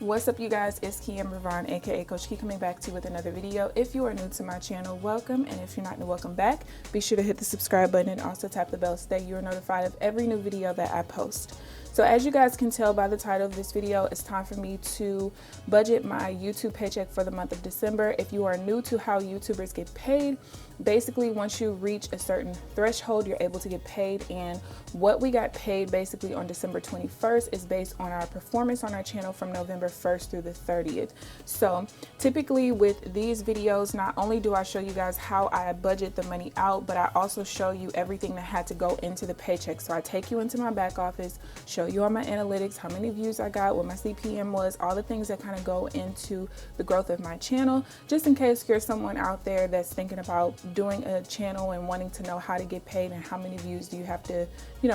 What's up, you guys? It's KeAmber Vaughn, aka CoachKe, coming back to you with another video. If you are new to my channel, welcome, and if you're not new, welcome back. Be sure to hit the subscribe button and also tap the bell so that you are notified of every new video that I post. So as you guys can tell by the title of this video, it's time for me to budget my YouTube paycheck for the month of December. If you are new to how YouTubers get paid, basically once you reach a certain threshold, you're able to get paid. And what we got paid basically on December 21st is based on our performance on our channel from November 1st through the 30th. So typically with these videos, not only do I show you guys how I budget the money out, but I also show you everything that had to go into the paycheck. So I take you into my back office, show you all my analytics, how many views I got, what my CPM was, all the things that kind of go into the growth of my channel, just in case you're someone out there that's thinking about doing a channel and wanting to know how to get paid and how many views do you have to,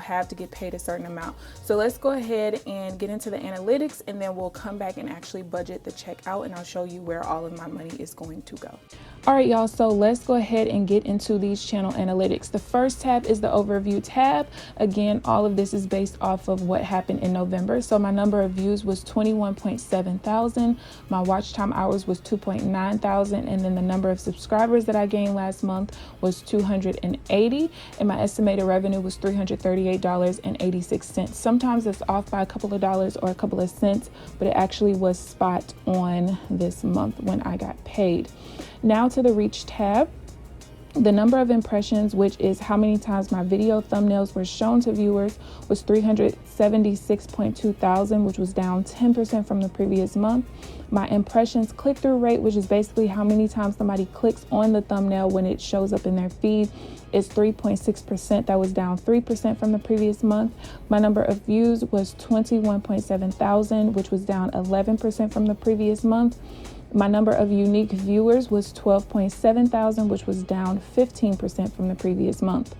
have to get paid a certain amount. So let's go ahead and get into the analytics, and then we'll come back and actually budget the check out, and I'll show you where all of my money is going to go. All right, y'all, so let's go ahead and get into these channel analytics. The first tab is the overview tab. Again, all of this is based off of what happened in November. So my number of views was 21.7 thousand. My watch time hours was 2.9 thousand. And then the number of subscribers that I gained last month was 280. And my estimated revenue was $338.86. Sometimes it's off by a couple of dollars or a couple of cents, but it actually was spot on this month when I got paid. Now to the reach tab. The number of impressions, which is how many times my video thumbnails were shown to viewers, was 376.2 thousand, which was down 10% from the previous month. My impressions click-through rate, which is basically how many times somebody clicks on the thumbnail when it shows up in their feed, is 3.6%. That was down 3% from the previous month. My number of views was 21.7 thousand, which was down 11% from the previous month. My number of unique viewers was 12.7 thousand, which was down 15% from the previous month.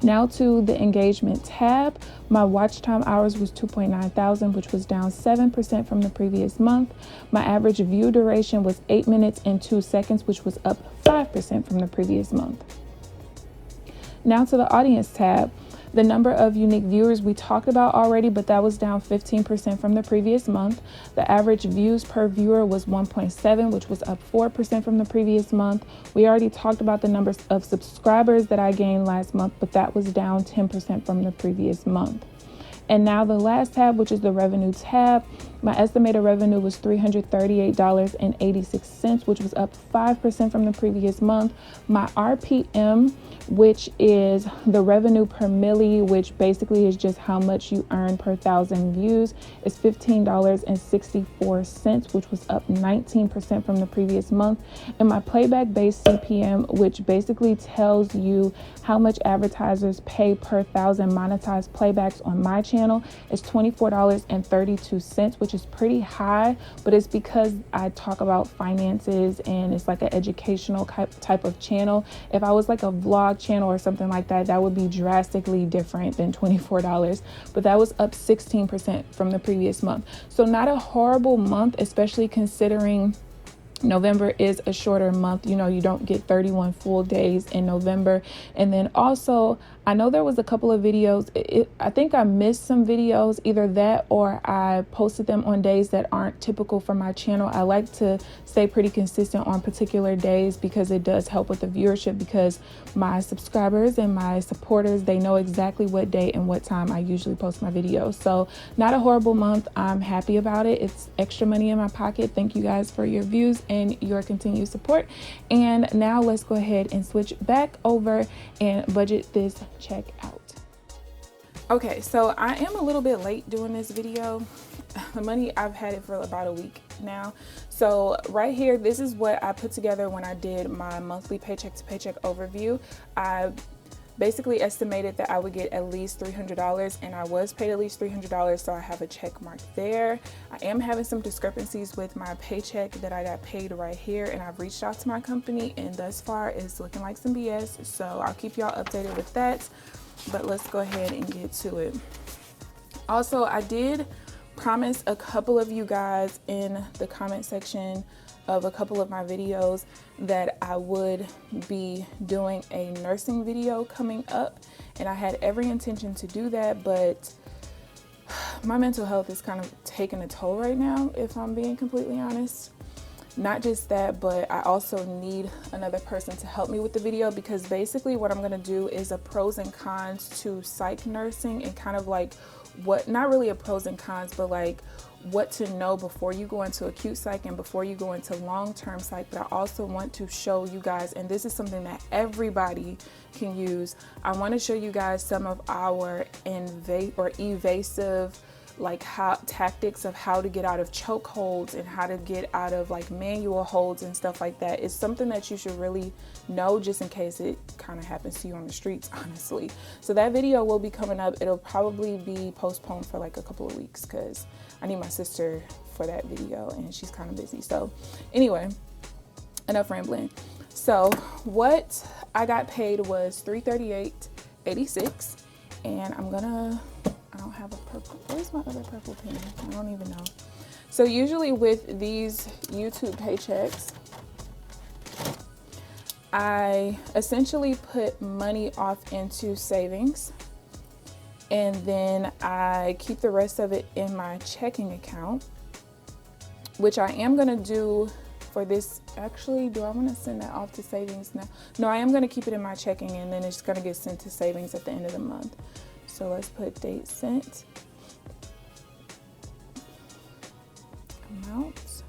Now to the engagement tab. My watch time hours was 2.9 thousand, which was down 7% from the previous month. My average view duration was 8 minutes and 2 seconds, which was up 5% from the previous month. Now to the audience tab. The number of unique viewers we talked about already, but that was down 15% from the previous month. The average views per viewer was 1.7, which was up 4% from the previous month. We already talked about the numbers of subscribers that I gained last month, but that was down 10% from the previous month. And now the last tab, which is the revenue tab. My estimated revenue was $338.86, which was up 5% from the previous month. My RPM, which is the revenue per milli, which basically is just how much you earn per 1,000 views, is $15.64, which was up 19% from the previous month. And my playback based CPM, which basically tells you how much advertisers pay per 1,000 monetized playbacks on my channel, is $24.32, which is pretty high, but it's because I talk about finances and it's like an educational type of channel. If I was like a vlog channel or something like that, that would be drastically different than $24, but that was up 16% from the previous month. So not a horrible month, especially considering November is a shorter month. You don't get 31 full days in November. And then also, I know there was a couple of videos. I think I missed some videos, either that or I posted them on days that aren't typical for my channel. I like to stay pretty consistent on particular days because it does help with the viewership, because my subscribers and my supporters, they know exactly what day and what time I usually post my videos. So not a horrible month. I'm happy about it. It's extra money in my pocket. Thank you guys for your views and your continued support. And now let's go ahead and switch back over and budget this check out. Okay, so I am a little bit late doing this video. The money, I've had it for about a week now. So right here, this is what I put together when I did my monthly paycheck to paycheck overview. I basically estimated that I would get at least $300, and I was paid at least $300, so I have a check mark there. I am having some discrepancies with my paycheck that I got paid right here, and I've reached out to my company, and thus far it's looking like some BS, so I'll keep y'all updated with that. But let's go ahead and get to it. Also, I did promise a couple of you guys in the comment section of a couple of my videos that I would be doing a nursing video coming up, and I had every intention to do that, but my mental health is kind of taking a toll right now, if I'm being completely honest. Not just that, but I also need another person to help me with the video, because basically what I'm going to do is a pros and cons to psych nursing, and kind of like what, not really a pros and cons, but like what to know before you go into acute psych and before you go into long-term psych. But I also want to show you guys, and this is something that everybody can use, I want to show you guys some of our evasive like tactics of how to get out of choke holds and how to get out of like manual holds and stuff like that. It's something that you should really know, just in case it kind of happens to you on the streets, honestly. So that video will be coming up. It'll probably be postponed for like a couple of weeks because I need my sister for that video and she's kind of busy. So anyway, enough rambling. So what I got paid was $338.86, and I don't have a purple. Where's my other purple pen? I don't even know. So usually with these YouTube paychecks, I essentially put money off into savings, and then I keep the rest of it in my checking account, which I am going to do for this. Actually, do I want to send that off to savings now? No, I am going to keep it in my checking, and then it's going to get sent to savings at the end of the month. So let's put date sent, amount,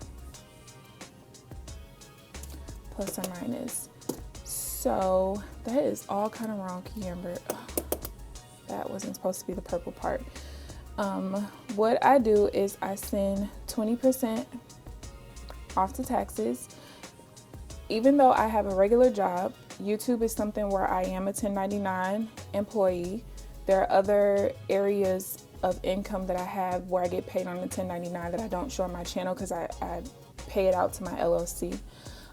plus or minus. So that is all kind of wrong, KeAmber. That wasn't supposed to be the purple part. What I do is I send 20% off to taxes. Even though I have a regular job, YouTube is something where I am a 1099 employee. There are other areas of income that I have where I get paid on the 1099 that I don't show on my channel because I pay it out to my LLC.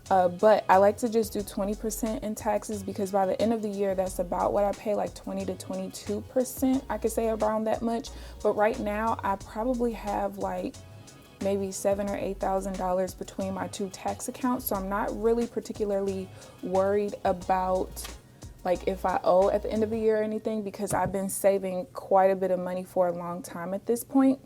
But I like to just do 20% in taxes, because by the end of the year, that's about what I pay, like 20 to 22%. I could say around that much. But right now, I probably have like maybe $7,000 or $8,000 between my two tax accounts. So I'm not really particularly worried about like if I owe at the end of the year or anything, because I've been saving quite a bit of money for a long time at this point.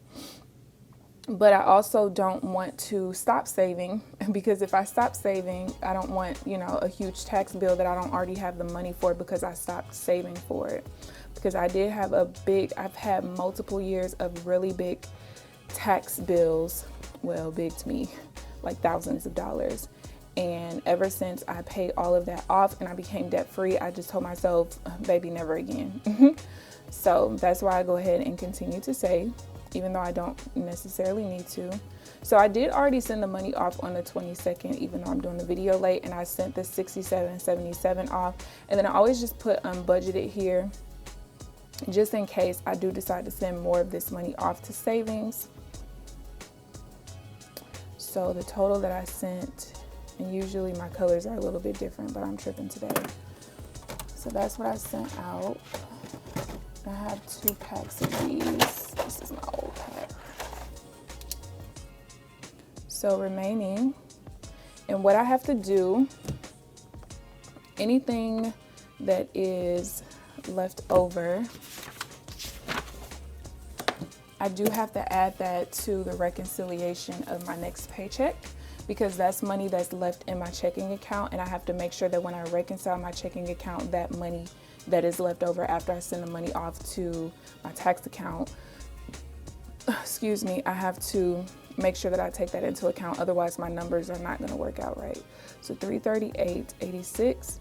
But I also don't want to stop saving, because if I stop saving, I don't want, you know, a huge tax bill that I don't already have the money for because I stopped saving for it. Because I did have I've had multiple years of really big tax bills, well, big to me, like thousands of dollars. And ever since I paid all of that off and I became debt free, I just told myself, baby, never again. So that's why I go ahead and continue to save, even though I don't necessarily need to. So I did already send the money off on the 22nd, even though I'm doing the video late, and I sent the $67.77 off. And then I always just put unbudgeted here, just in case I do decide to send more of this money off to savings. So the total that I sent, and usually my colors are a little bit different, but I'm tripping today. So that's what I sent out. I have 2 packs of these. This is my old pack. So remaining, and what I have to do, anything that is left over, I do have to add that to the reconciliation of my next paycheck, because that's money that's left in my checking account, and I have to make sure that when I reconcile my checking account, that money that is left over after I send the money off to my tax account, excuse me, I have to make sure that I take that into account. Otherwise, my numbers are not going to work out right. So $338.86.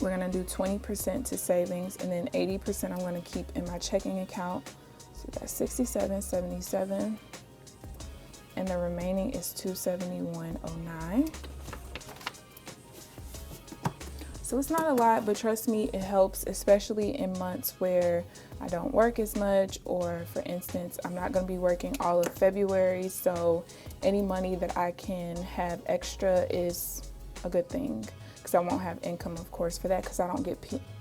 We're going to do 20% to savings, and then 80% I'm going to keep in my checking account. So that's $67.77. And the remaining is $271.09. So it's not a lot, but trust me, it helps, especially in months where I don't work as much, or for instance, I'm not going to be working all of February. So any money that I can have extra is a good thing, because I won't have income, of course, for that, because I don't get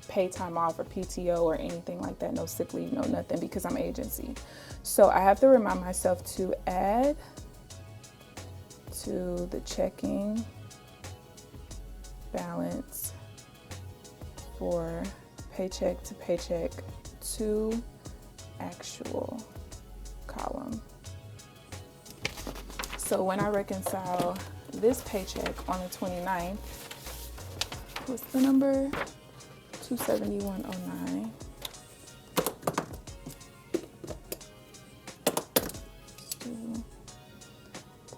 pay time off or PTO or anything like that, no sick leave, no nothing, because I'm agency. So I have to remind myself to add to the checking balance for paycheck to paycheck actual column. So when I reconcile this paycheck on the 29th, what's the number? 271.09.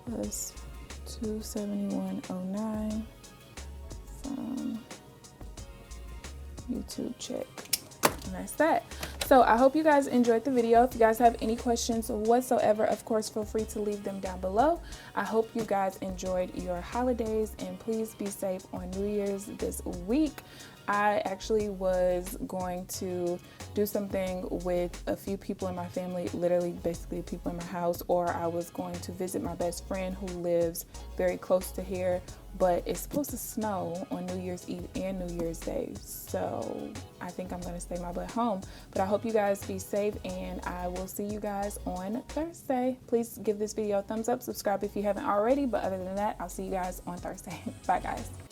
Plus 271.09 from YouTube check. And that's that. So I hope you guys enjoyed the video. If you guys have any questions whatsoever, of course, feel free to leave them down below. I hope you guys enjoyed your holidays, and please be safe on New Year's this week. I actually was going to do something with a few people in my family, literally basically people in my house, or I was going to visit my best friend who lives very close to here, but it's supposed to snow on New Year's Eve and New Year's Day, so I think I'm gonna stay my butt home. But I hope you guys be safe, and I will see you guys on Thursday. Please give this video a thumbs up, subscribe if you haven't already, but other than that, I'll see you guys on Thursday. Bye guys.